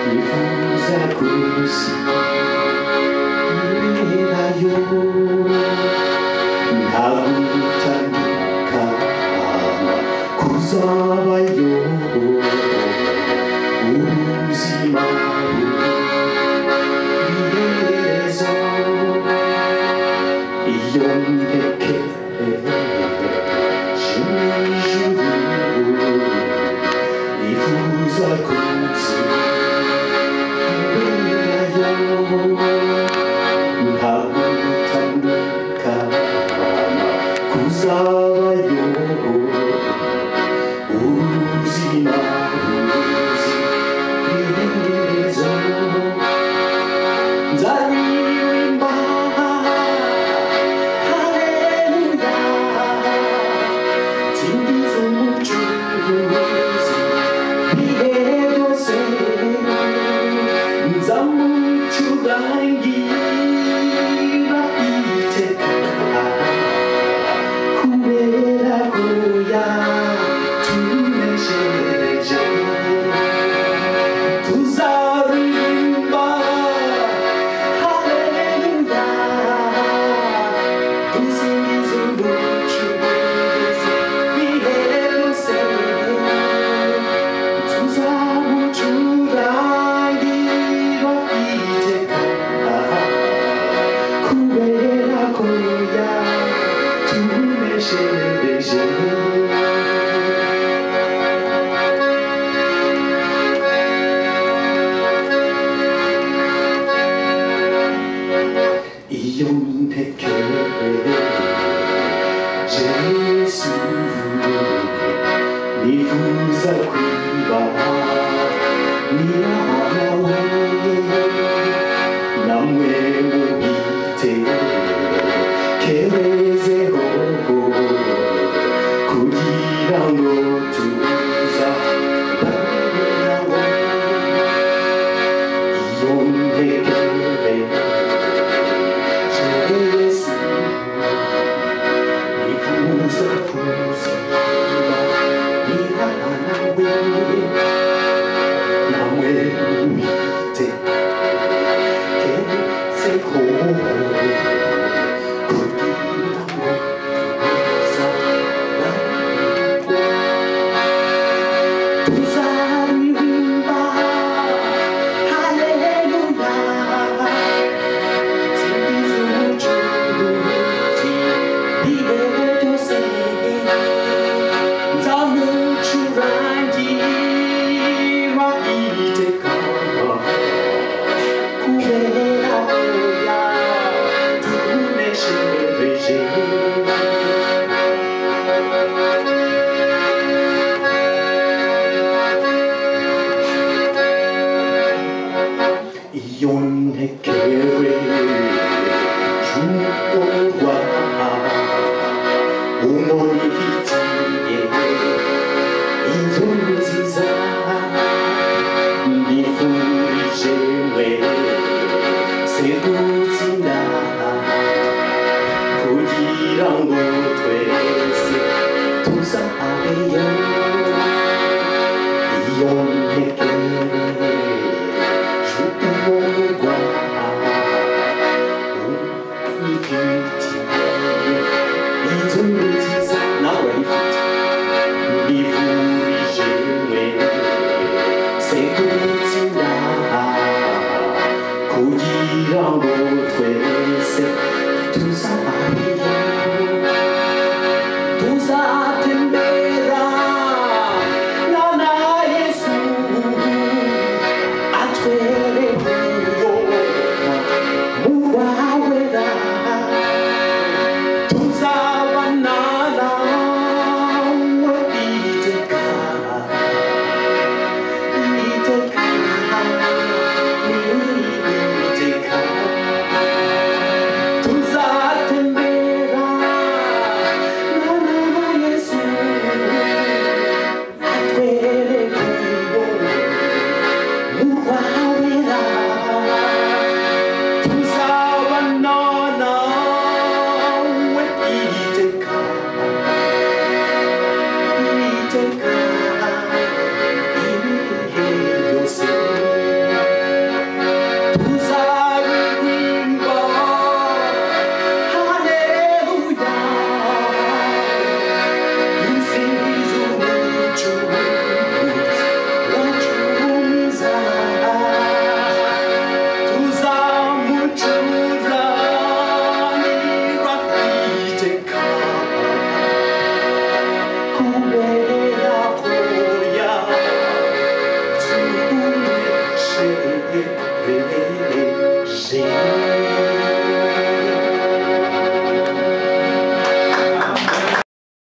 nifuza kuziberayo nta gutandukana kuzabayo ubuzima bw'iherezo iyo ntekereje ijuru nifuza kuziberayo nta gutandukana kuzabayo ubuzima bw'iherezo nzaririmba haleluya nsingiza umucunguzi ibihe byose nzamucurangira iteka kubera ko yatuneshereje tuzaririmba haleluya dusingize umucunguzi ibihe byose tuzamucurangira iteka kubera ko yatuneshereje iyo ntekereje Yesu nifuza kwibanira nawe namwe mubitekerezeho kugira ngo tuzabane nawe iyo ntekereje Yesu nifuza kuzibana nawe namwe mubitekerezeho kugira ngo tuzaririmba haleluya nsingiza umucunguzi ibihe byose nzamucurangira iteka kubera ko yatuneshereje iyo ntekereje umukobwa umurifitiye inzu nziza mbifurije mwese gutsinda kugira ngo twese tuzabeyo iyo ntekereje umurwa umurifitiye inzu nziza nawe ifite mbifurije mwese gutsinda kugira ngo twese tuzabeyo tuzatembera na Yesu atwereke umurwa wera tuzabana nawe iteka tuzatembera take